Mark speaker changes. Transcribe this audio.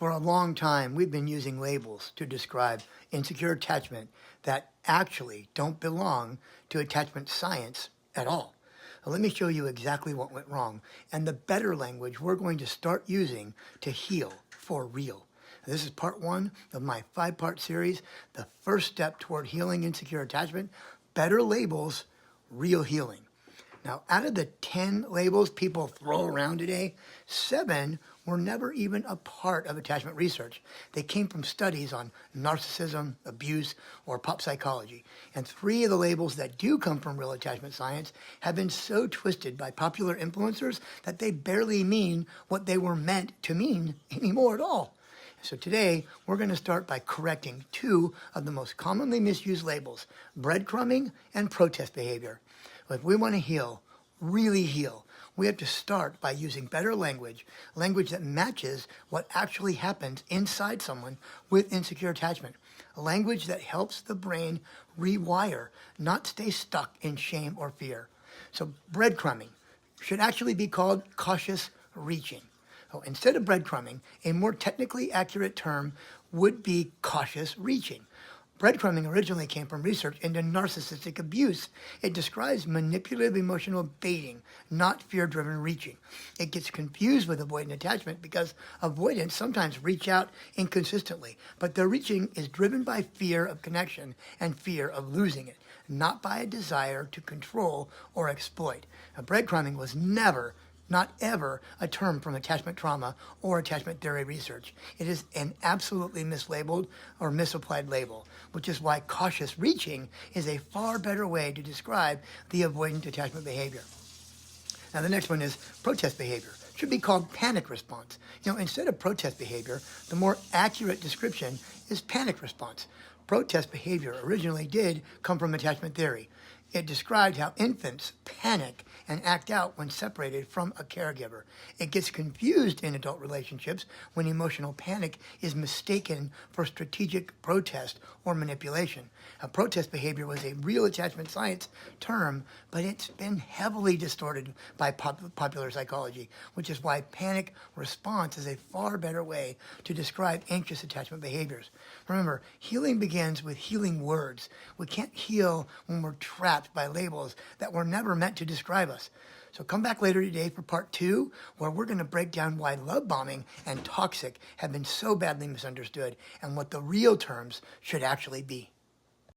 Speaker 1: For a long time, we've been using labels to describe insecure attachment that actually don't belong to attachment science at all. Now, let me show you exactly what went wrong and the better language we're going to start using to heal for real. This is part one of my 5-part series, the first step toward healing insecure attachment, better labels, real healing. Now, out of the 10 labels people throw around today, 7 were never even a part of attachment research. They came from studies on narcissism, abuse, or pop psychology. And 3 of the labels that do come from real attachment science have been so twisted by popular influencers that they barely mean what they were meant to mean anymore at all. So today, we're going to start by correcting 2 of the most commonly misused labels, breadcrumbing and protest behavior. If we want to heal, really heal, we have to start by using better language that matches what actually happens inside someone with insecure attachment, a language that helps the brain rewire, not stay stuck in shame or fear. So breadcrumbing should actually be called cautious reaching. So instead of breadcrumbing, a more technically accurate term would be cautious reaching. Breadcrumbing originally came from research into narcissistic abuse. It describes manipulative emotional baiting, not fear-driven reaching. It gets confused with avoidant attachment because avoidants sometimes reach out inconsistently, but their reaching is driven by fear of connection and fear of losing it, not by a desire to control or exploit. Now, breadcrumbing was never, not ever, a term from attachment trauma or attachment theory research. It is an absolutely mislabeled or misapplied label, which is why cautious reaching is a far better way to describe the avoidant attachment behavior. Now, the next one is protest behavior. It should be called panic response. Instead of protest behavior, the more accurate description is panic response. Protest behavior originally did come from attachment theory. It described how infants panic and act out when separated from a caregiver. It gets confused in adult relationships when emotional panic is mistaken for strategic protest or manipulation. Protest behavior was a real attachment science term, but it's been heavily distorted by popular psychology, which is why panic response is a far better way to describe anxious attachment behaviors. Remember, healing begins with healing words. We can't heal when we're trapped by labels that were never meant to describe us. So come back later today for part 2, where we're going to break down why love bombing and toxic have been so badly misunderstood and what the real terms should actually be.